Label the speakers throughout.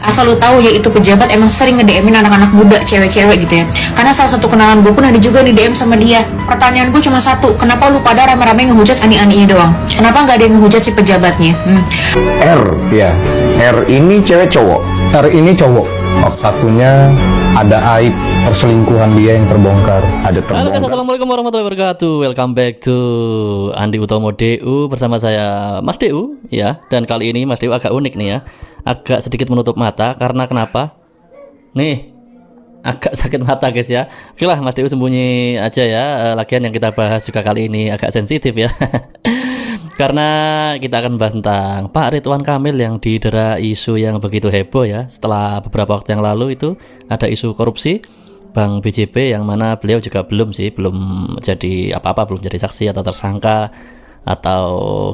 Speaker 1: Asal lu tahu ya, itu pejabat emang sering nge-DM-in anak-anak muda, cewek-cewek gitu ya. Karena salah satu kenalan gue pun ada juga di DM sama dia. Pertanyaan gue cuma satu, kenapa lu pada rame-rame ngehujat Ani-Ani ini doang? Kenapa nggak ada yang ngehujat si pejabatnya?
Speaker 2: R,
Speaker 3: Ya,
Speaker 2: R ini cewek cowok.
Speaker 3: R ini cowok. Satunya ada aib perselingkuhan dia yang terbongkar.
Speaker 2: Ada
Speaker 4: Halo guys,
Speaker 2: terbongkar.
Speaker 4: assalamualaikum warahmatullahi wabarakatuh. Welcome back to Andi Utomo DU bersama saya Mas DU ya. Dan kali ini Mas DU agak unik nih ya. Agak sedikit menutup mata karena kenapa? Nih, agak sakit mata guys ya. Oke lah, Mas DU sembunyi aja ya. Lagian yang kita bahas juga kali ini agak sensitif ya. Karena kita akan bahas tentang Pak Ridwan Kamil yang didera isu yang begitu heboh ya. Setelah beberapa waktu yang lalu itu ada isu korupsi Bank BJB yang mana beliau juga belum jadi apa-apa, belum jadi saksi atau tersangka atau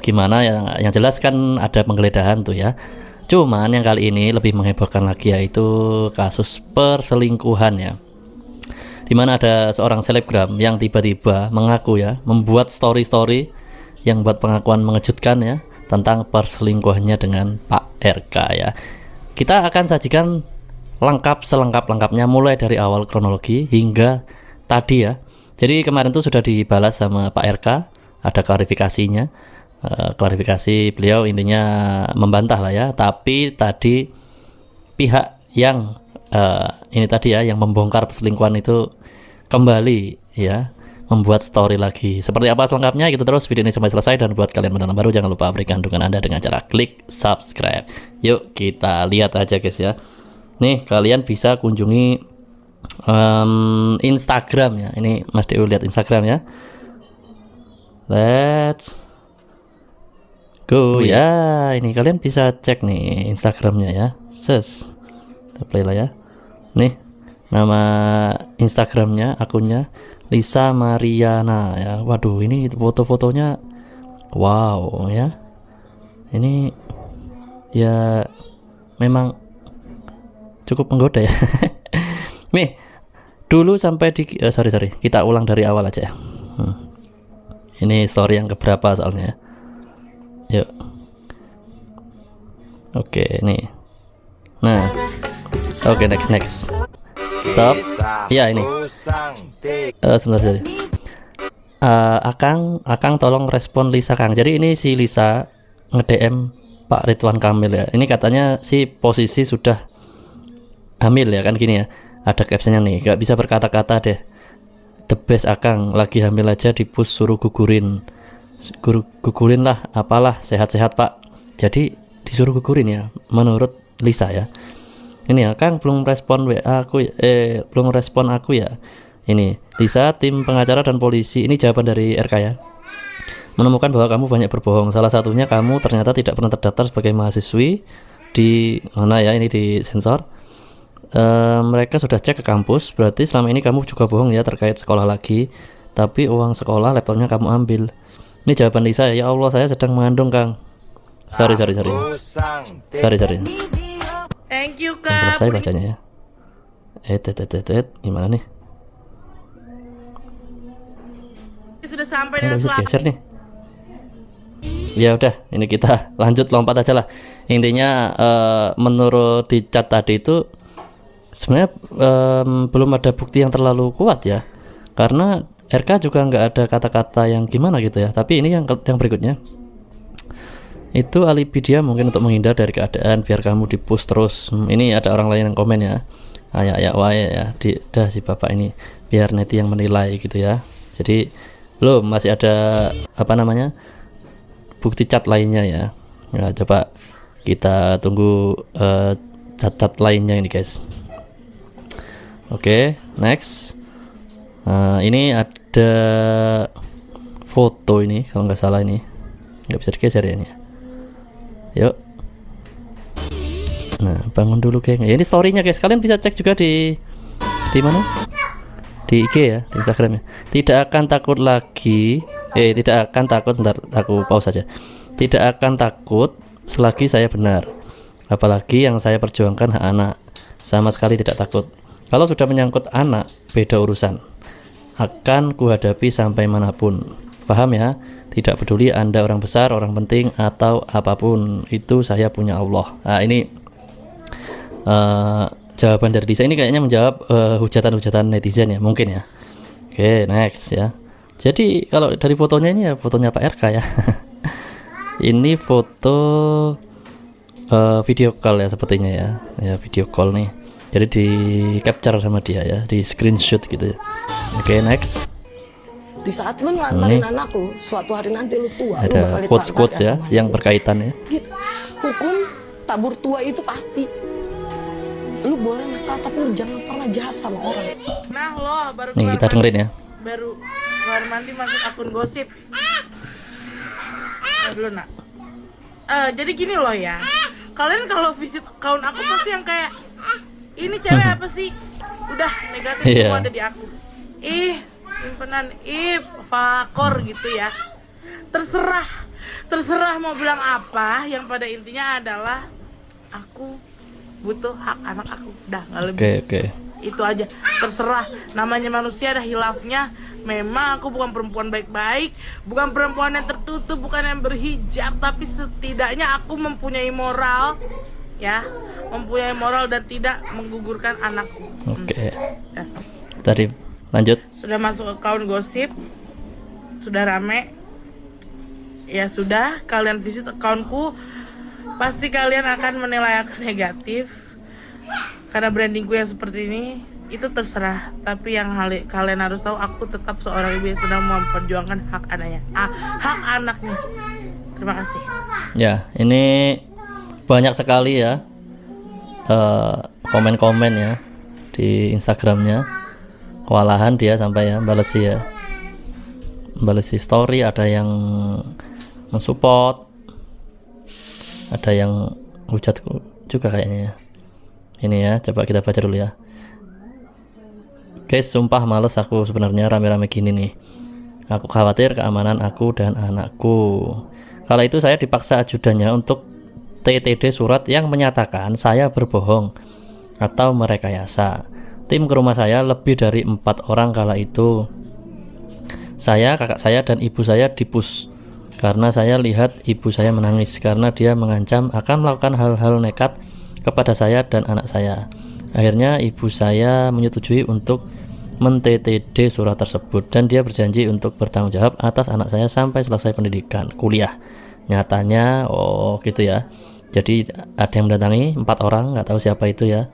Speaker 4: gimana, yang jelas kan ada penggeledahan tuh ya. Cuman yang kali ini lebih menghebohkan lagi, yaitu kasus perselingkuhan ya, dimana ada seorang selebgram yang tiba-tiba mengaku ya, membuat story yang buat pengakuan mengejutkan ya tentang perselingkuhannya dengan Pak RK ya. Kita akan sajikan lengkap selengkap-lengkapnya mulai dari awal kronologi hingga tadi ya. Jadi kemarin tuh sudah dibalas sama Pak RK, ada klarifikasinya. Klarifikasi beliau intinya membantah lah ya, tapi tadi pihak yang ini tadi ya, yang membongkar perselingkuhan itu kembali ya, membuat story lagi. Seperti apa selengkapnya, gitu terus video ini sampai selesai. Dan buat kalian penonton baru, jangan lupa berikan dukungan Anda dengan cara klik subscribe. Yuk kita lihat aja guys ya. Nih, kalian bisa kunjungi Instagram ya. Ini Mas Dew lihat Instagram ya. Let's go ya. Ini kalian bisa cek nih Instagramnya ya. Kita play lah ya. Nih, nama Instagramnya, akunnya Lisa Mariana ya. Waduh, ini foto-fotonya wow ya. Ini ya memang cukup menggoda ya. Nih, dulu sampai di sorry kita ulang dari awal aja ya. Ini story yang keberapa soalnya. Yuk. Oke, nih. Nah. Oke, next. Stop. Ya, ini. Sebentar saja. Akang tolong respon Lisa Kang. Jadi ini si Lisa nge-DM Pak Ridwan Kamil ya. Ini katanya si posisi sudah hamil ya kan, gini ya. Ada captionnya nih, gak bisa berkata-kata deh. The best Akang, lagi hamil aja di push suruh gugurin. Gugurin lah, apalah, sehat-sehat Pak. Jadi disuruh gugurin ya, menurut Lisa ya. Ini ya, Kang belum respon WA aku, belum respon aku ya. Ini Lisa, tim pengacara dan polisi, ini jawaban dari RK ya, menemukan bahwa kamu banyak berbohong. Salah satunya kamu ternyata tidak pernah terdaftar sebagai mahasiswi di mana ya, ini di sensor. Mereka sudah cek ke kampus, berarti selama ini kamu juga bohong ya terkait sekolah lagi. Tapi uang sekolah, laptopnya kamu ambil. Ini jawaban Lisa ya. Ya Allah, saya sedang mengandung Kang. Sorry.
Speaker 5: Thank you,
Speaker 4: Belum
Speaker 5: Kak.
Speaker 4: selesai bacanya ya. Gimana nih?
Speaker 5: Sudah sampai
Speaker 4: Nggak
Speaker 5: dengan
Speaker 4: bisa
Speaker 5: selamat.
Speaker 4: geser nih. Ya udah, ini kita lanjut, lompat aja lah. Intinya menurut di chat tadi itu sebenarnya belum ada bukti yang terlalu kuat ya, karena RK juga nggak ada kata-kata yang gimana gitu ya. Tapi ini yang berikutnya itu alibi dia mungkin untuk menghindar dari keadaan biar kamu dipush terus. Ini ada orang lain yang komen ya. Dah si bapak ini biar neti yang menilai gitu ya. Jadi belum, masih ada apa namanya, bukti chat lainnya ya. Nah, coba kita tunggu chat-chat lainnya ini guys. Oke, next. Ini ada foto ini kalau nggak salah, ini nggak bisa digeser ya ini. Yuk. Nah, bangun dulu geng. Ya, ini storynya guys. Kalian bisa cek juga di mana? Di IG ya, di Instagramnya. Tidak akan takut lagi. Tidak akan takut. Bentar, aku pause saja. Tidak akan takut selagi saya benar. Apalagi yang saya perjuangkan hak anak. Sama sekali tidak takut. Kalau sudah menyangkut anak, beda urusan. Akan kuhadapi sampai manapun. Paham ya? Tidak peduli Anda orang besar, orang penting, atau apapun, itu saya punya Allah. Nah, ini jawaban dari Lisa ini kayaknya menjawab hujatan-hujatan netizen ya, mungkin ya. Oke, next ya. Jadi kalau dari fotonya ini ya fotonya Pak RK ya. Ini foto video call ya sepertinya ya. Ya video call nih. Jadi di capture sama dia ya, di screenshot gitu ya. Oke, next.
Speaker 6: Di saat lu ngantarin anak lu, suatu hari nanti lu tua, lu bakal
Speaker 4: Ada
Speaker 6: ditantang
Speaker 4: quotes-quotes ya
Speaker 6: sama
Speaker 4: yang
Speaker 6: anak lu.
Speaker 4: berkaitan ya.
Speaker 6: Gitu. Hukum tabur tua itu pasti. Lu boleh nakal tapi lu jangan pernah jahat sama orang.
Speaker 5: Nah lo baru
Speaker 4: Nih kita dengerin ya.
Speaker 5: baru keluar mandi masuk akun gosip. Dulu nak. Jadi gini loh ya. Kalian kalau visit account aku pasti yang kayak ini cewek apa sih? Udah negatif
Speaker 4: Iya.
Speaker 5: semua ada di aku. Ih, simpenan falakor gitu ya. Terserah mau bilang apa, yang pada intinya adalah aku butuh hak anak aku. Udah nggak lebih.
Speaker 4: Oke.
Speaker 5: Itu aja, terserah. Namanya manusia ada hilafnya. Memang aku bukan perempuan baik-baik, bukan perempuan yang tertutup, bukan yang berhijab, tapi setidaknya aku mempunyai moral, ya, mempunyai moral dan tidak menggugurkan anakku.
Speaker 4: Oke.
Speaker 5: Ya.
Speaker 4: Tadi lanjut.
Speaker 5: Sudah masuk account gosip, sudah rame. Ya sudah, kalian visit accountku, pasti kalian akan menilai aku negatif karena brandingku yang seperti ini. Itu terserah, tapi yang kalian harus tahu, aku tetap seorang ibu yang sedang memperjuangkan hak anaknya. Hak anaknya. Terima kasih.
Speaker 4: Ya, ini banyak sekali ya komen-komen ya di Instagramnya. Kewalahan dia sampai ya balesi story, ada yang mensupport, ada yang hujat juga kayaknya ya. Ini ya, coba kita baca dulu ya. Guys, sumpah males aku sebenarnya rame-rame gini nih. Aku khawatir keamanan aku dan anakku. Kala itu saya dipaksa ajudannya untuk TTD surat yang menyatakan saya berbohong atau merekayasa. Tim ke rumah saya lebih dari 4 orang kala itu. Saya, kakak saya, dan ibu saya dipus karena saya lihat ibu saya menangis karena dia mengancam akan melakukan hal-hal nekat kepada saya dan anak saya. Akhirnya ibu saya menyetujui untuk men-TTD surat tersebut dan dia berjanji untuk bertanggung jawab atas anak saya sampai selesai pendidikan kuliah. Nyatanya gitu ya. Jadi ada yang mendatangi 4 orang, nggak tahu siapa itu ya.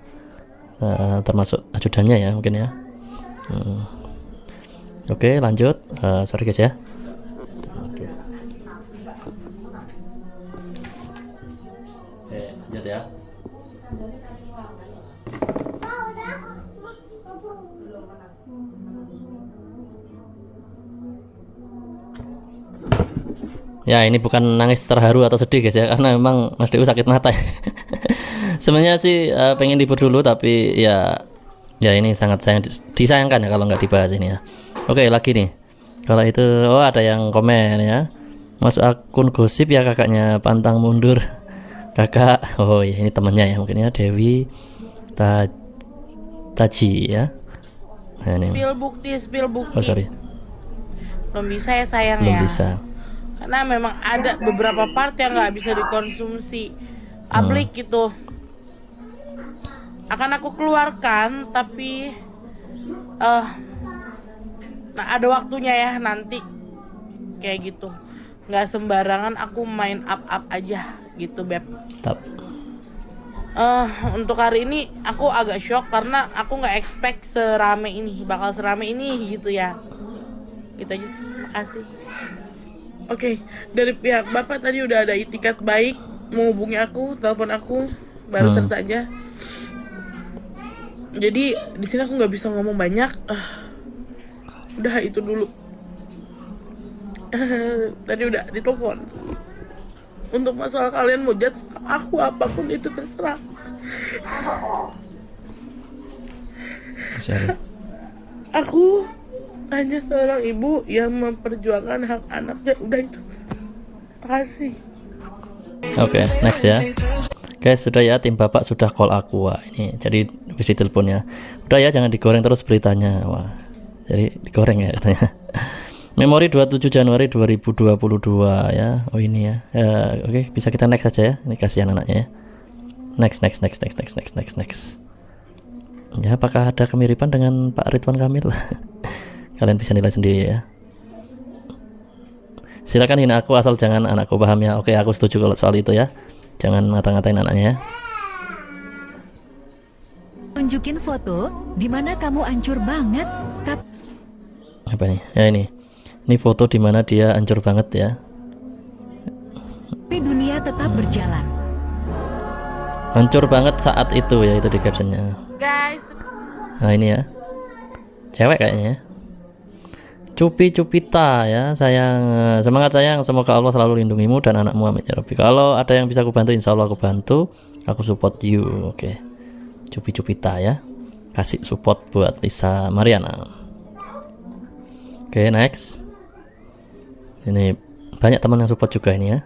Speaker 4: Termasuk ajudannya ya mungkin ya. Oke, lanjut. Sorry guys ya. Oke, lanjut ya. Ya, ini bukan nangis terharu atau sedih guys ya, karena memang Mas Dew sakit mata. Sebenarnya sih pengen libur dulu, tapi ya ini sangat disayangkan ya kalau nggak dibahas ini ya. Oke, lagi nih. Kalau itu ada yang komen ya. Masuk akun gosip ya kakaknya pantang mundur. Kakak, ya ini temennya ya mungkin ya, Dewi Taji ya. Nah, ini.
Speaker 5: Spill bukti.
Speaker 4: Oh sorry.
Speaker 5: Belum bisa ya sayang
Speaker 4: Belum
Speaker 5: ya.
Speaker 4: bisa.
Speaker 5: Karena memang ada beberapa part yang nggak bisa dikonsumsi publik gitu. Akan aku keluarkan, tapi nah ada waktunya ya nanti kayak gitu. Nggak sembarangan aku main up aja gitu beb. Untuk hari ini aku agak shock karena aku nggak expect bakal serame ini gitu ya. Gitu aja sih, makasih. Oke, dari pihak Bapak tadi udah ada itikat baik menghubungi aku, telepon aku barusan saja. Jadi di sini aku nggak bisa ngomong banyak. Udah itu dulu. Tadi udah ditelepon. Untuk masalah kalian mau judge aku apapun itu terserah.
Speaker 4: Sorry.
Speaker 5: Aku hanya seorang ibu yang memperjuangkan hak anaknya. Udah itu. Makasih.
Speaker 4: Oke, next ya. Guys, sudah ya, tim Bapak sudah call aku. Wah, ini jadi habis ditelepon ya. Udah ya, jangan digoreng terus beritanya. Wah. Jadi digoreng ya katanya. Memori 27 Januari 2022 ya. Oh ini ya. Oke, bisa kita next saja ya. Ini kasihan anaknya ya. Next. Ya, apakah ada kemiripan dengan Pak Ridwan Kamil? Kalian bisa nilai sendiri ya. Silakan hina aku asal jangan anakku, paham ya? Oke, aku setuju kalau soal itu ya. Jangan ngata-ngatain anaknya ya.
Speaker 7: Tunjukin foto di mana kamu hancur banget.
Speaker 4: Apa nih? Ya ini. Ini foto di mana dia hancur banget ya.
Speaker 7: Tapi dunia tetap berjalan.
Speaker 4: Hancur banget saat itu ya, itu di captionnya.
Speaker 5: Guys,
Speaker 4: Nah ini ya, cewek kayaknya ya. Cupita ya, sayang, semangat sayang, semoga Allah selalu lindungimu dan anakmu, amin ya Rabbi. Kalau ada yang bisa aku bantu, insya Allah aku bantu, aku support you. Oke, Cupita ya, kasih support buat Lisa Mariana. Oke, next. Ini banyak teman yang support juga ini ya.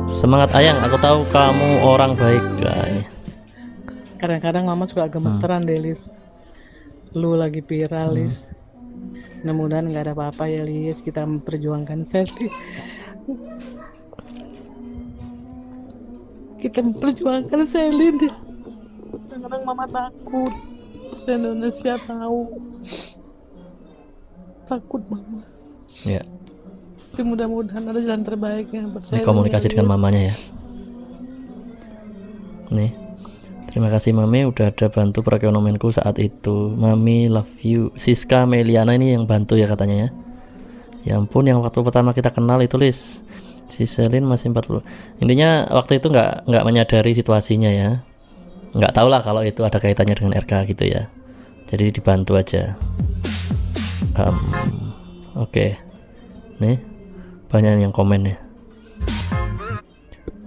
Speaker 4: Semangat ayang, aku tahu kamu orang baik. Nah, ini.
Speaker 8: Kadang-kadang mama suka gemeteran deh, Lis. Lu lagi viral, Lis. Mudah-mudahan nggak ada apa-apa ya, Lis. Kita memperjuangkan Selly. Kita memperjuangkan Selly deh. Kadang-kadang mama takut. Se-Indonesia tahu. Takut mama.
Speaker 4: Ya.
Speaker 8: Tapi mudah-mudahan ada jalan terbaik yang buat
Speaker 4: Ini
Speaker 8: Selly.
Speaker 4: komunikasi
Speaker 8: ya,
Speaker 4: dengan
Speaker 8: Lis.
Speaker 4: mamanya ya. Nih. Terima kasih Mami udah ada bantu perekonomianku saat itu. Mami love you. Siska Meliana ini yang bantu ya katanya ya. Ya ampun, yang waktu pertama kita kenal itu Lis. Si Selin masih 40. Intinya waktu itu nggak menyadari situasinya ya. Nggak tahu lah kalau itu ada kaitannya dengan RK gitu ya. Jadi dibantu aja. Oke. Nih banyak yang komen ya.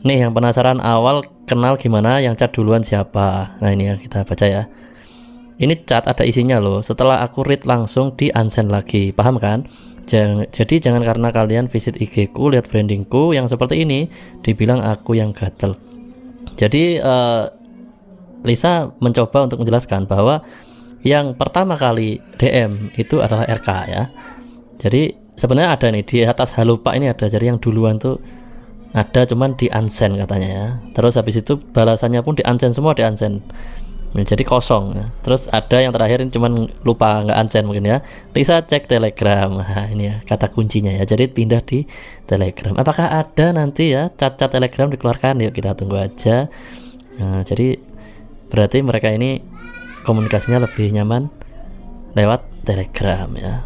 Speaker 4: Nih yang penasaran awal kenal gimana, yang chat duluan siapa. Nah ini ya kita baca ya. Ini chat ada isinya loh. Setelah aku read langsung di unsend lagi. Paham kan? Jadi jangan karena kalian visit IG ku, lihat brandingku yang seperti ini, dibilang aku yang gatel. Jadi Lisa mencoba untuk menjelaskan bahwa yang pertama kali DM itu adalah RK ya. Jadi sebenarnya ada nih di atas halo Pak ini ada. Jadi yang duluan tuh ada, cuman di unsend katanya ya. Terus habis itu balasannya pun di unsend, semua di unsend. Jadi kosong ya. Terus ada yang terakhir ini cuman lupa nggak unsend mungkin ya. Lisa cek Telegram. Nah, ini ya kata kuncinya ya. Jadi pindah di Telegram. Apakah ada nanti ya chat-chat Telegram dikeluarkan? Yuk kita tunggu aja. Nah, jadi berarti mereka ini komunikasinya lebih nyaman lewat Telegram ya.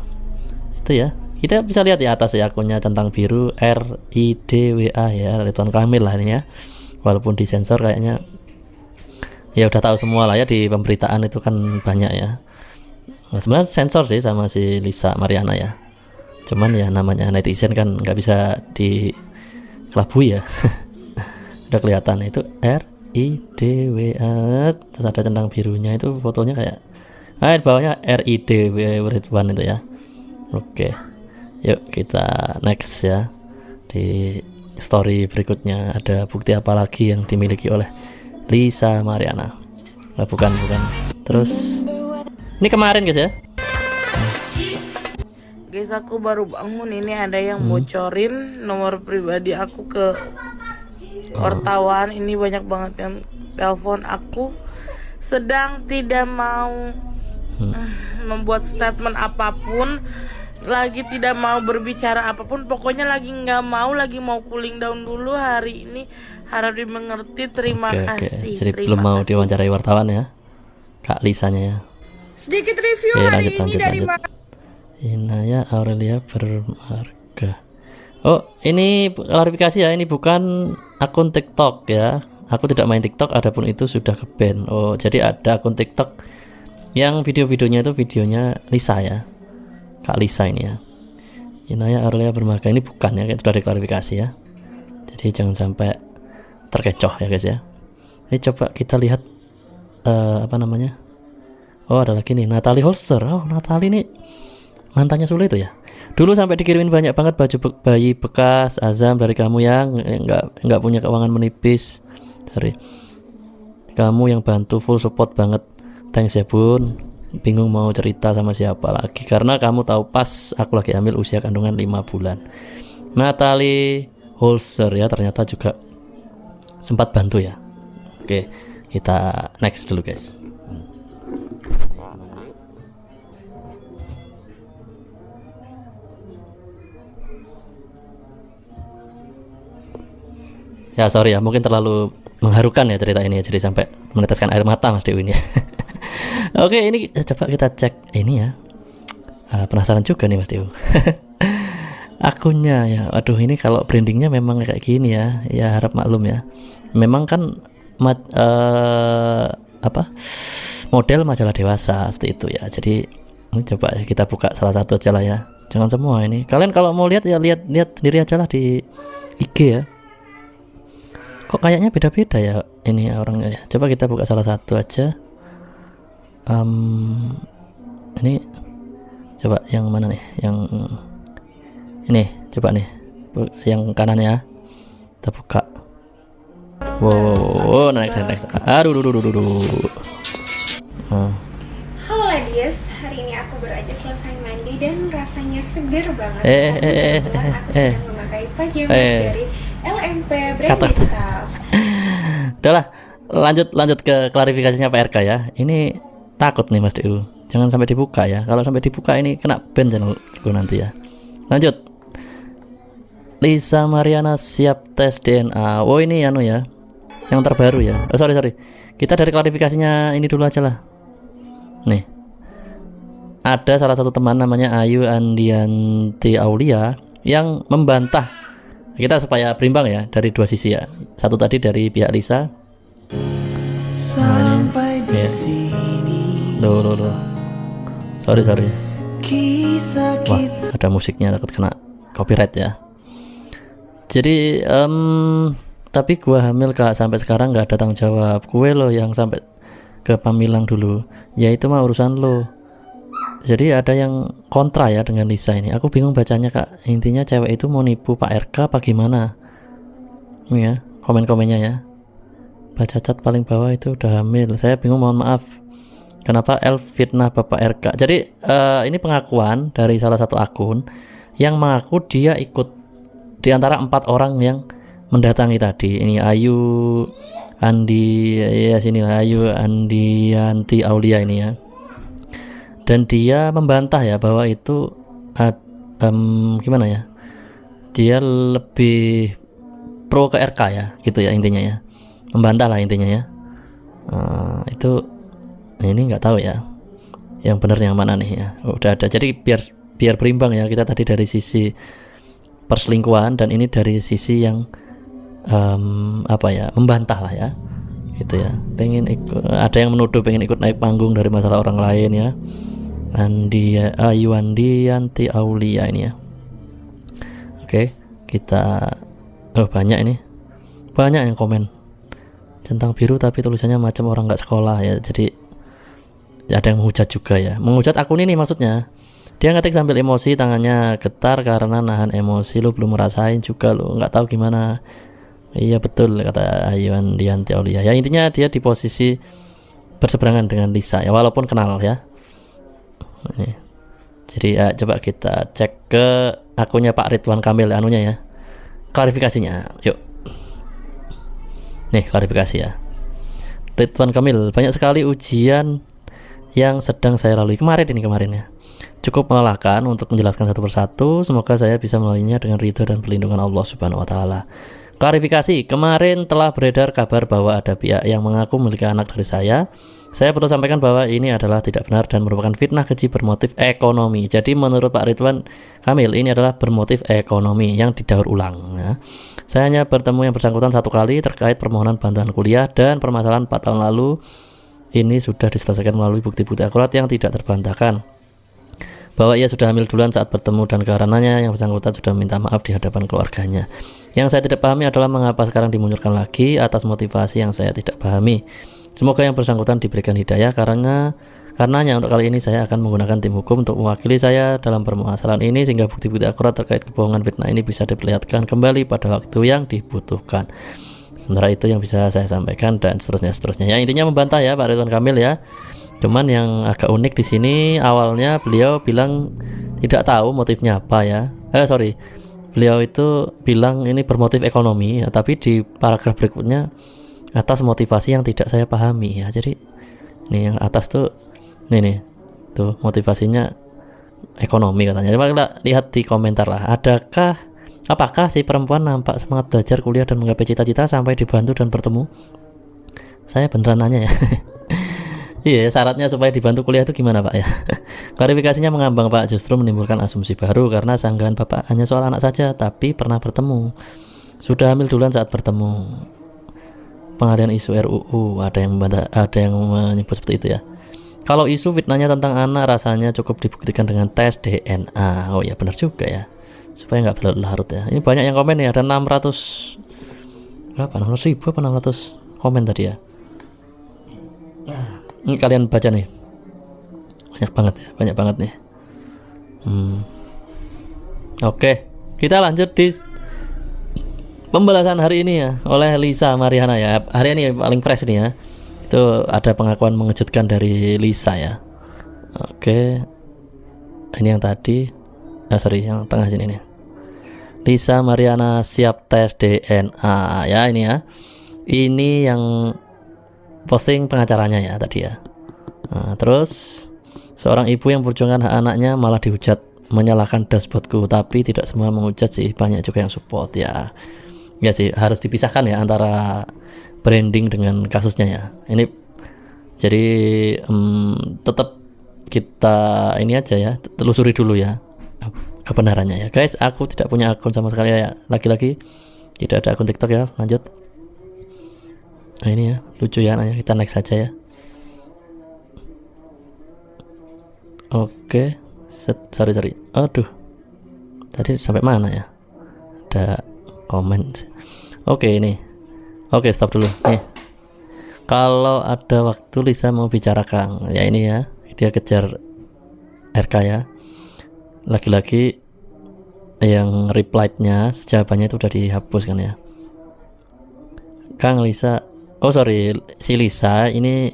Speaker 4: Itu ya. Kita bisa lihat di atas ya akunnya centang biru RIDWA ya, Ridwan Kamil lah ini ya. Walaupun disensor kayaknya ya udah tahu semua lah ya, di pemberitaan itu kan banyak ya. Nah, sebenarnya sensor sih sama si Lisa Mariana ya. Cuman ya namanya netizen kan nggak bisa dikelabui ya. Udah kelihatan itu RIDWA, terus ada centang birunya itu fotonya kayak di bawahnya RIDW Ridwan itu ya. Oke. Yuk kita next ya. Di story berikutnya ada bukti apa lagi yang dimiliki oleh Lisa Mariana? Bukan. Terus ini kemarin guys ya.
Speaker 5: Guys, aku baru bangun, ini ada yang bocorin nomor pribadi aku ke wartawan. Ini banyak banget yang telepon aku, sedang tidak mau membuat statement apapun, lagi tidak mau berbicara apapun, pokoknya lagi nggak mau, lagi mau cooling down dulu hari ini. Harap dimengerti, terima kasih.
Speaker 4: Jadi
Speaker 5: terima
Speaker 4: belum mau
Speaker 5: kasih.
Speaker 4: diwawancarai wartawan ya Kak Lisanya ya.
Speaker 5: Sedikit review
Speaker 4: Oke,
Speaker 5: hari ini dari
Speaker 4: lanjut. Inaya Aurelia Bermarga. Oh, ini klarifikasi ya, ini bukan akun TikTok ya. Aku tidak main TikTok, adapun itu sudah ke-ban. Oh, jadi ada akun TikTok yang video-videonya itu videonya Lisa ya. Kak Lisa ini ya. Inaya Aurelia Bermarga ini bukan ya, kayak sudah diklarifikasi ya. Jadi jangan sampai terkecoh ya guys ya. Ini coba kita lihat apa namanya? Oh, ada lagi nih, Natalie Holster. Oh, Natalie ini mantannya Sule itu ya. Dulu sampai dikirimin banyak banget baju bayi bekas Azam dari kamu yang nggak punya keuangan menipis. Sorry. Kamu yang bantu full support banget. Thanks ya Bun. Bingung mau cerita sama siapa lagi karena kamu tahu pas aku lagi hamil usia kandungan 5 bulan. Natalie Holster ya, ternyata juga sempat bantu ya. Oke, kita next dulu guys. Ya sorry ya, mungkin terlalu mengharukan ya cerita ini ya, jadi sampai meneteskan air mata Mas Dewi ini. Oke, ini coba kita cek ini ya. Penasaran juga nih Mas Dewi. Akunnya ya, aduh ini kalau brandingnya memang kayak gini ya, ya harap maklum ya. Memang kan model majalah dewasa seperti itu ya. Jadi ini coba kita buka salah satu aja lah ya. Jangan semua ini. Kalian kalau mau lihat ya lihat sendiri aja lah di IG ya. Kok kayaknya beda-beda ya ini orangnya ya. Coba kita buka salah satu aja. Ini coba yang mana nih? Yang ini coba nih, yang kanan ya. Kita buka. Wow, next. Aduh.
Speaker 9: Halo ladies, hari ini aku baru aja selesai mandi dan rasanya seger banget. Kebetulan aku sedang memakai pajamas dari LMP Brand Style.
Speaker 4: Udahlah, lanjut ke klarifikasinya Pak RK ya. Ini takut nih Mas Dew, jangan sampai dibuka ya. Kalau sampai dibuka ini kena ban channelku nanti ya. Lanjut. Lisa Mariana siap tes DNA. Oh ini anu ya, yang terbaru ya. Oh sorry, kita dari klarifikasinya ini dulu aja lah. Nih, ada salah satu teman namanya Ayu Andianti Aulia yang membantah kita supaya berimbang ya dari dua sisi ya. Satu tadi dari pihak Lisa. Nah, ini, ya. Loh. Sorry. Wah, ada musiknya, takut kena copyright ya. Jadi tapi gua hamil Kak, sampai sekarang nggak ada tanggung jawab. Kue lo yang sampai ke Pamilang dulu, ya itu mah urusan lo. Jadi ada yang kontra ya dengan Lisa ini. Aku bingung bacanya Kak. Intinya cewek itu mau nipu Pak RK apa gimana? Ini ya komen-komennya ya. Baca cat paling bawah itu udah hamil. Saya bingung, mohon maaf. Kenapa L fitnah Bapak RK? Jadi ini pengakuan dari salah satu akun yang mengaku dia ikut di antara 4 orang yang mendatangi tadi. Ini Ayu Andianti Aulia ini ya. Dan dia membantah ya bahwa itu gimana ya? Dia lebih pro ke RK ya, gitu ya intinya ya. Membantah lah intinya ya. Itu ini nggak tahu ya. Yang benar yang mana nih ya. Udah ada. Jadi biar berimbang ya. Kita tadi dari sisi perselingkuhan dan ini dari sisi yang membantah lah ya. Gitu ya. Pengen ikut, ada yang menuduh pengen ikut naik panggung dari masalah orang lain ya. Ayu Andianti Aulia ini ya. Oke, kita banyak ini. Banyak yang komen. Centang biru tapi tulisannya macam orang nggak sekolah ya. Jadi ada yang menghujat juga ya. Menghujat akun ini maksudnya. Dia ngetik sambil emosi, tangannya getar karena nahan emosi. Lu belum merasain juga, lu nggak tahu gimana. Iya betul kata Ayu Andianti Aulia. Ya intinya dia di posisi berseberangan dengan Lisa ya, walaupun kenal ya. Ini. Jadi ya, coba kita cek ke akunnya Pak Ridwan Kamil anunya ya. Klarifikasinya. Yuk. Nih klarifikasi ya. Ridwan Kamil, banyak sekali ujian yang sedang saya lalui kemarin ya. Cukup melelahkan untuk menjelaskan satu persatu. Semoga saya bisa melaluinya dengan ridho dan perlindungan Allah Subhanahu wa taala. Klarifikasi, kemarin telah beredar kabar bahwa ada pihak yang mengaku memiliki anak dari saya. Saya perlu sampaikan bahwa ini adalah tidak benar dan merupakan fitnah keji bermotif ekonomi. Jadi menurut Pak Ridwan Kamil ini adalah bermotif ekonomi yang didaur ulang ya. Saya hanya bertemu yang bersangkutan 1 kali terkait permohonan bantuan kuliah dan permasalahan 4 tahun lalu ini sudah diselesaikan melalui bukti-bukti akurat yang tidak terbantahkan. Bahwa ia sudah hamil duluan saat bertemu dan karenanya yang bersangkutan sudah meminta maaf di hadapan keluarganya. Yang saya tidak pahami adalah mengapa sekarang dimunculkan lagi atas motivasi yang saya tidak pahami. Semoga yang bersangkutan diberikan hidayah karenanya untuk kali ini saya akan menggunakan tim hukum untuk mewakili saya dalam permasalahan ini sehingga bukti-bukti akurat terkait kebohongan fitnah ini bisa diperlihatkan kembali pada waktu yang dibutuhkan. Sementara itu yang bisa saya sampaikan dan seterusnya. Ya intinya membantah ya Pak Ridwan Kamil ya. Cuman yang agak unik di sini awalnya beliau bilang tidak tahu motifnya apa ya. beliau itu bilang ini bermotif ekonomi ya, tapi di paragraf berikutnya atas motivasi yang tidak saya pahami ya. Jadi ini yang atas tuh nih tuh motivasinya ekonomi katanya. Coba kita lihat di komentar lah. Apakah si perempuan nampak semangat belajar kuliah dan menggapai cita-cita sampai dibantu dan bertemu? Saya beneran nanya ya. Iya, syaratnya supaya dibantu kuliah itu gimana Pak ya? Klarifikasinya mengambang Pak, justru menimbulkan asumsi baru karena sanggahan Bapak hanya soal anak saja, tapi pernah bertemu. Sudah hamil duluan saat bertemu. Pengalihan isu RUU, ada yang menyebut seperti itu ya. Kalau isu fitnahnya tentang anak rasanya cukup dibuktikan dengan tes DNA. Oh ya benar juga ya. Supaya nggak berlarut ya. Ini banyak yang komen nih, ada 600 berapa? 600 ribu apa 600 komen tadi ya. Ini kalian baca nih, banyak banget nih. Oke, kita lanjut di pembalasan hari ini ya oleh Lisa Mariana ya. Hari ini paling fresh nih ya. Itu ada pengakuan mengejutkan dari Lisa ya. Oke, ini yang tadi, yang tengah sini nih. Lisa Mariana siap tes DNA ya ini ya. Ini yang posting pengacaranya ya tadi ya. Nah, terus seorang ibu yang memperjuangkan hak anaknya malah dihujat menyalahkan dashboardku, tapi tidak semua menghujat sih, banyak juga yang support ya. Ya sih harus dipisahkan ya antara branding dengan kasusnya ya. Ini jadi tetap kita ini aja ya, telusuri dulu ya kebenarannya ya guys. Aku tidak punya akun sama sekali ya, lagi-lagi tidak ada akun TikTok ya. Lanjut. Nah ini ya lucu ya, nanya kita next saja ya. Oke, sorry. Aduh, tadi sampai mana ya? Ada komen. Oke ini. Oke stop dulu. Nih, kalau ada waktu Lisa mau bicara Kang. Ya ini ya, dia kejar RK ya. Lagi-lagi yang reply-nya, jawabannya itu udah dihapus kan ya. Kang Lisa. Oh sorry, si Lisa ini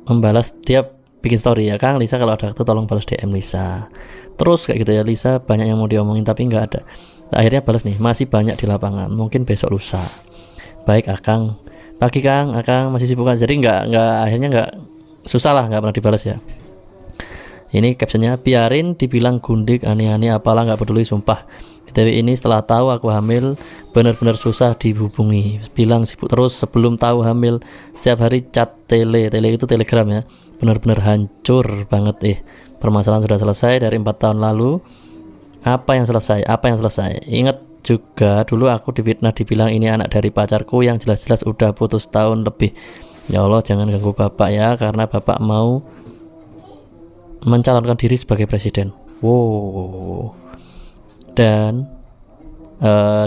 Speaker 4: membalas, dia bikin story ya, Kang Lisa kalau ada waktu tolong balas DM Lisa. Terus kayak gitu ya, Lisa banyak yang mau diomongin tapi nggak ada. Akhirnya balas nih, masih banyak di lapangan, mungkin besok lusa. Baik Akang, pagi Kang, Akang masih sibuk kan? Jadi akhirnya nggak susah lah, nggak pernah dibalas ya. Ini captionnya, biarin dibilang gundik, aneh-aneh, apalah nggak peduli sumpah. BTW ini setelah tahu aku hamil benar-benar susah dihubungi, bilang sibuk terus. Sebelum tahu hamil setiap hari chat tele itu telegram ya, benar-benar hancur banget. Permasalahan sudah selesai dari 4 tahun lalu. Apa yang selesai? Ingat juga dulu aku difitnah, dibilang ini anak dari pacarku yang jelas-jelas udah putus tahun lebih. Ya Allah jangan ganggu bapak ya, karena bapak mau mencalonkan diri sebagai presiden. Wow. Dan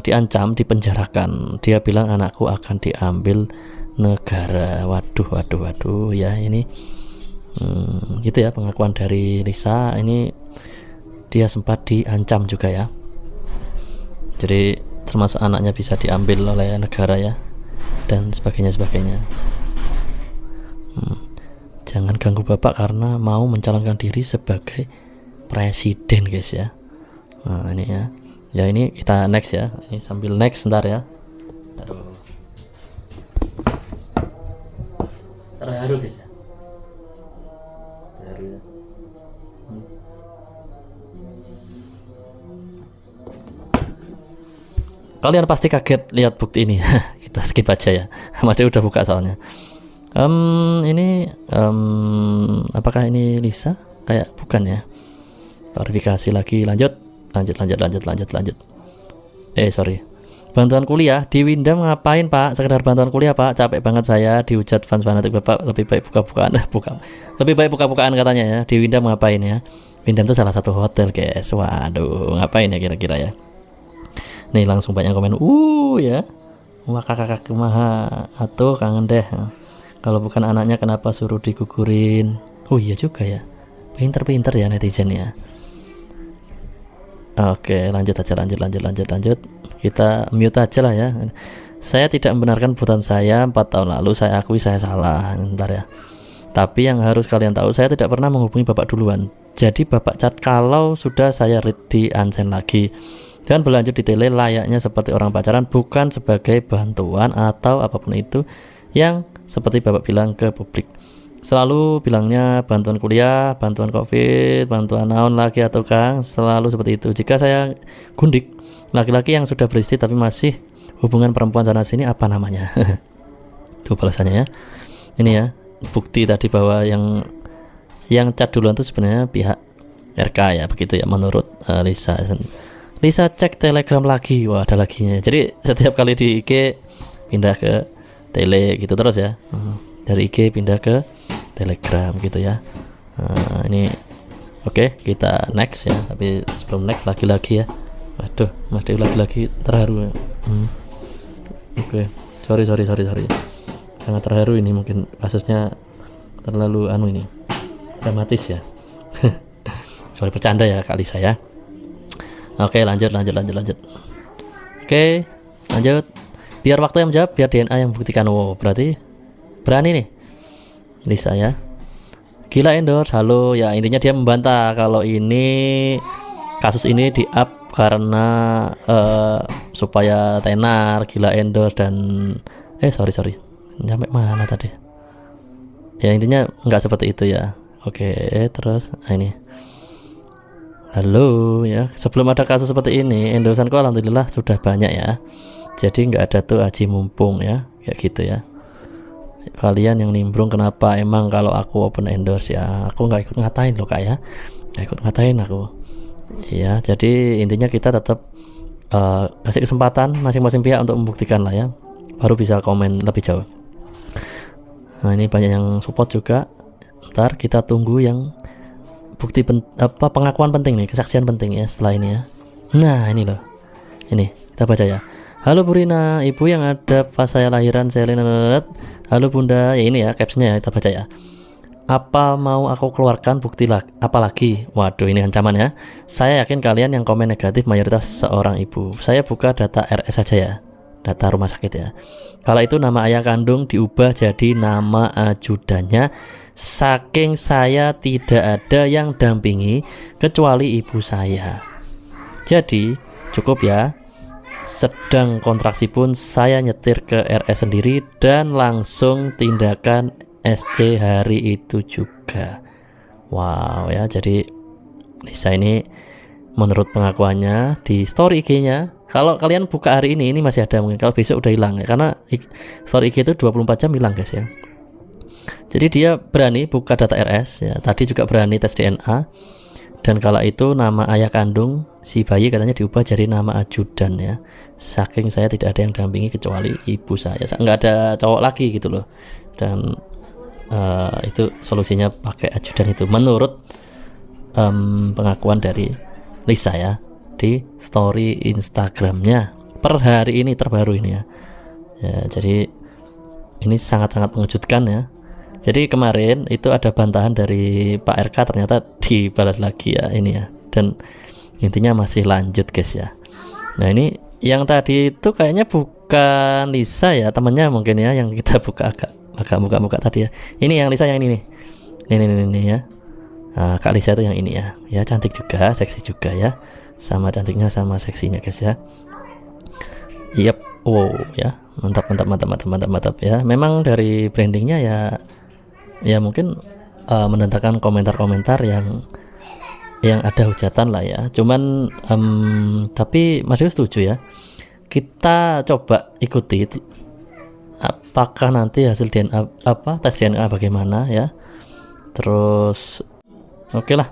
Speaker 4: diancam, dipenjarakan. Dia bilang anakku akan diambil negara. Waduh ya ini gitu ya pengakuan dari Lisa. Ini dia sempat diancam juga ya. Jadi termasuk anaknya bisa diambil oleh negara ya, dan sebagainya. Jangan ganggu bapak karena mau mencalonkan diri sebagai presiden guys ya. Nah ini ya. Ya ini kita next ya. Ini sambil next sebentar ya. Aduh. Terharu guys ya. Terharu ya. Kalian pasti kaget lihat bukti ini. Kita skip aja ya. Masih udah buka soalnya. Apakah ini Lisa? Kayak bukan ya. Klarifikasi lagi. Lanjut. Sorry. Bantuan kuliah di Windam ngapain Pak? Sekedar bantuan kuliah Pak. Capek banget saya dihujat fans fanatik Bapak. Lebih baik buka-bukaan. Lebih baik buka-bukaan katanya ya. Di Windam ngapain ya? Windam itu salah satu hotel guys. Waduh, ngapain ya kira-kira ya? Nih langsung banyak komen. Ya. Wah kakak kumaha. Atuh kangen deh. Kalau bukan anaknya kenapa suruh digugurin? Oh iya juga ya. Pinter ya netizen ya. Oke, lanjut. Kita mute aja lah ya. Saya tidak membenarkan perbuatan saya 4 tahun lalu. Saya akui saya salah. Bentar ya. Tapi yang harus kalian tahu, saya tidak pernah menghubungi bapak duluan. Jadi bapak chat kalau sudah saya read di unsend lagi. dan berlanjut di tele layaknya seperti orang pacaran, bukan sebagai bantuan atau apapun itu yang seperti Bapak bilang ke publik. Selalu bilangnya bantuan kuliah, bantuan covid, bantuan naon lagi atau Kang, selalu seperti itu. Jika saya gundik laki-laki yang sudah beristri tapi masih hubungan perempuan sana sini, apa namanya? Itu balasannya ya. Ini ya bukti tadi bahwa yang chat duluan itu sebenarnya pihak RK ya, begitu ya menurut Lisa. Lisa cek Telegram lagi, wah ada laginya. Jadi setiap kali di IG pindah ke tele gitu terus ya. Dari IG pindah ke Telegram gitu ya. Ini oke, kita next ya. Tapi sebelum next lagi-lagi ya. Waduh, Mas Dewi lagi-lagi terharu. Oke, sorry. Sangat terharu ini, mungkin kasusnya terlalu ini dramatis ya. Sorry, bercanda ya kali saya. Oke, lanjut. Oke, lanjut. Biar waktu yang menjawab, biar DNA yang membuktikan. Wow, berarti berani nih Lisa ya. Gila endorse, halo. Ya intinya dia membantah kalau ini kasus ini di up karena supaya tenar, gila endorse dan sorry. Nyampe mana tadi? Ya intinya nggak seperti itu ya. Oke, terus ini. Halo ya, sebelum ada kasus seperti ini, endorsanku alhamdulillah sudah banyak ya. Jadi nggak ada tuh aji mumpung ya, kayak gitu ya. Kalian yang nimbrung kenapa emang kalau aku open endorse ya, aku nggak ikut ngatain loh Kak ya, nggak ikut ngatain aku. Ya, jadi intinya kita tetap kasih kesempatan masing-masing pihak untuk membuktikan lah ya, baru bisa komen lebih jauh. Nah ini banyak yang support juga. Ntar kita tunggu yang bukti pengakuan penting nih, kesaksian penting ya setelah ini ya. Nah ini loh, ini kita baca ya. Halo Bu Rina, ibu yang ada pas saya lahiran saya lihat. Halo Bunda, ya ini ya captionnya ya, kita baca ya. Apa mau aku keluarkan bukti apa lagi? Waduh ini ancaman ya. Saya yakin kalian yang komen negatif mayoritas seorang ibu. Saya buka data RS saja ya, data rumah sakit ya. Kalau itu nama ayah kandung diubah jadi nama ajudannya. Saking saya tidak ada yang dampingi kecuali ibu saya. Jadi cukup ya. Sedang kontraksi pun saya nyetir ke RS sendiri dan langsung tindakan SC hari itu juga. Wow ya, jadi Lisa ini menurut pengakuannya di story IG-nya, kalau kalian buka hari ini masih ada mungkin, kalau besok udah hilang ya, karena story IG itu 24 jam hilang guys ya. Jadi dia berani buka data RS ya, tadi juga berani tes DNA, dan kala itu nama ayah kandung si bayi katanya diubah jadi nama ajudan ya. Saking saya tidak ada yang dampingi kecuali ibu saya, nggak ada cowok lagi gitu loh. Dan itu solusinya pakai ajudan itu menurut pengakuan dari Lisa ya di story Instagramnya per hari ini terbaru ini ya. Jadi ini sangat-sangat mengejutkan ya. Jadi kemarin itu ada bantahan dari Pak RK, ternyata dibalas lagi ya ini ya. Dan intinya masih lanjut guys ya. Nah ini yang tadi itu kayaknya bukan Lisa ya, temennya mungkin ya, yang kita buka agak muka tadi ya. Ini yang Lisa yang ini nih. Ini ya. Nah, Kak Lisa itu yang ini ya. Ya cantik juga, seksi juga ya. Sama cantiknya sama seksinya guys ya. Yep, wow ya. Mantap ya. Memang dari brandingnya ya mungkin mendatangkan komentar-komentar yang ada hujatan lah ya. Cuman tapi Mas Dewi setuju ya. Kita coba ikuti apakah nanti hasil DNA tes DNA bagaimana ya. Terus oke lah.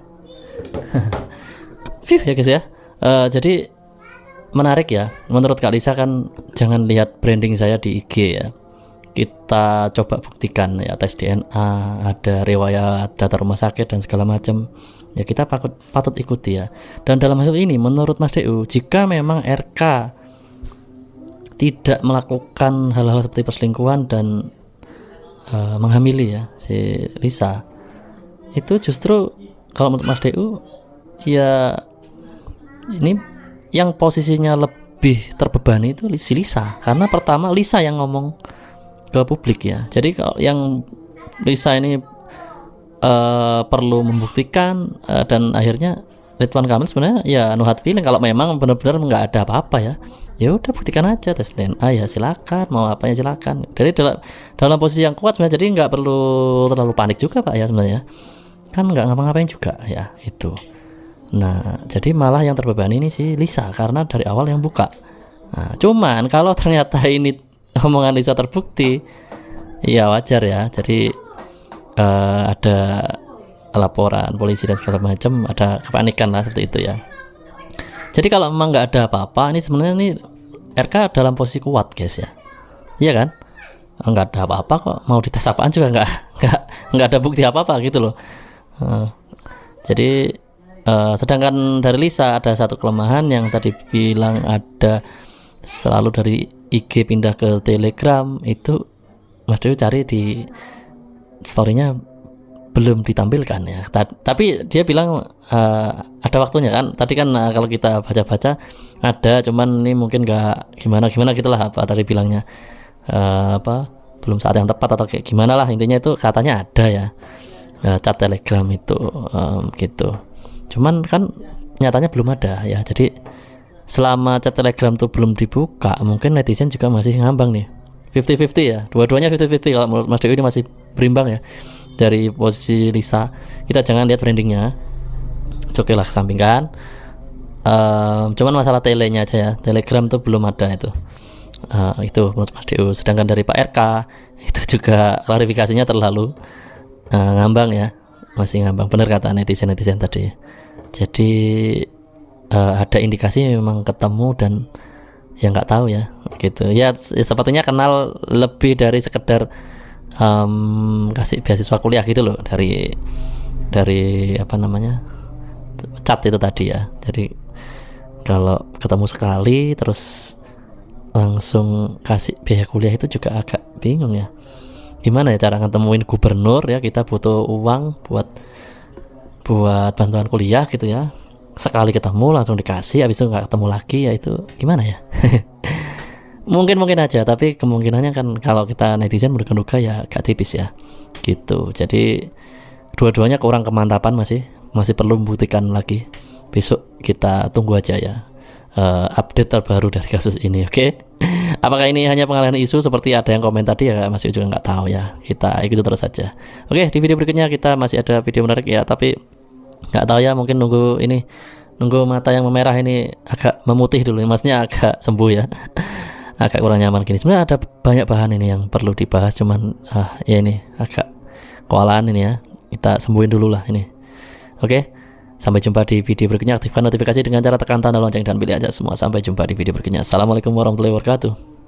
Speaker 4: Ya guys ya. Jadi menarik ya. Menurut Kak Lisa kan jangan lihat branding saya di IG ya. Kita coba buktikan ya, tes DNA, ada riwayat data rumah sakit dan segala macam. Ya kita patut ikuti ya. Dan dalam hal ini menurut Mas DU, jika memang RK tidak melakukan hal-hal seperti perselingkuhan dan menghamili ya si Lisa, itu justru kalau menurut Mas DU ya ini yang posisinya lebih terbebani itu si Lisa, karena pertama Lisa yang ngomong ke publik ya. Jadi kalau yang Lisa ini perlu membuktikan dan akhirnya Ridwan Kamil sebenarnya ya no hard feeling. Kalau memang benar-benar nggak ada apa-apa ya, ya udah buktikan aja, tes DNA ya silakan, mau apanya silakan. Dari dalam posisi yang kuat sebenarnya, jadi nggak perlu terlalu panik juga Pak ya sebenarnya, kan nggak ngapa-ngapain juga ya itu. Nah jadi malah yang terbebani ini si Lisa karena dari awal yang buka. Nah, cuman kalau ternyata ini omongan Lisa terbukti, ya wajar ya. Jadi ada laporan polisi dan segala macam, ada kepanikan lah seperti itu ya. Jadi kalau memang nggak ada apa-apa, ini sebenarnya ini RK dalam posisi kuat guys ya, iya kan? Nggak ada apa-apa kok, mau dites apaan juga nggak ada bukti apa-apa gitu loh. Jadi sedangkan dari Lisa ada satu kelemahan yang tadi bilang ada selalu dari IG pindah ke Telegram, itu Mas Dewi cari di storynya belum ditampilkan ya. Tapi dia bilang ada waktunya kan. Tadi kan kalau kita baca-baca ada, cuman ini mungkin nggak gimana gitulah apa tadi bilangnya, belum saat yang tepat atau kayak gimana lah, intinya itu katanya ada ya, chat Telegram itu gitu. Cuman kan nyatanya belum ada ya. Jadi selama chat Telegram tuh belum dibuka, mungkin netizen juga masih ngambang nih, 50-50 ya, dua-duanya 50-50 kalau menurut Mas Dewi ini masih berimbang ya. Dari posisi Lisa kita jangan lihat brandingnya, oke lah sampingkan. Cuman masalah telenya aja ya, Telegram tuh belum ada itu menurut Mas Dewi. Sedangkan dari Pak RK itu juga klarifikasinya terlalu ngambang ya, masih ngambang, bener kata netizen tadi. Jadi ada indikasi memang ketemu dan ya nggak tahu ya gitu ya, sepertinya kenal lebih dari sekedar kasih beasiswa kuliah gitu loh, dari apa namanya, chat itu tadi ya. Jadi kalau ketemu sekali terus langsung kasih biaya kuliah itu juga agak bingung ya, gimana ya cara ngetemuin gubernur ya, kita butuh uang buat bantuan kuliah gitu ya, sekali ketemu langsung dikasih, habis itu nggak ketemu lagi ya, itu gimana ya. mungkin aja, tapi kemungkinannya kan kalau kita netizen menduga-duga ya agak tipis ya gitu. Jadi dua-duanya kurang kemantapan, masih perlu membuktikan lagi. Besok kita tunggu aja ya update terbaru dari kasus ini, oke? Apakah ini hanya pengalihan isu seperti ada yang komen tadi ya, masih juga nggak tahu ya, kita ikuti terus saja. Oke, di video berikutnya kita masih ada video menarik ya, tapi nggak tahu ya, mungkin nunggu mata yang memerah ini agak memutih dulu, maksudnya agak sembuh ya. Agak kurang nyaman gini. Sebenarnya ada banyak bahan ini yang perlu dibahas, cuman ya ini agak kewalahan ini ya. Kita sembuhin dulu lah ini. Oke, sampai jumpa di video berikutnya. Aktifkan notifikasi dengan cara tekan tanda lonceng dan pilih aja semua. Sampai jumpa di video berikutnya. Assalamualaikum warahmatullahi wabarakatuh.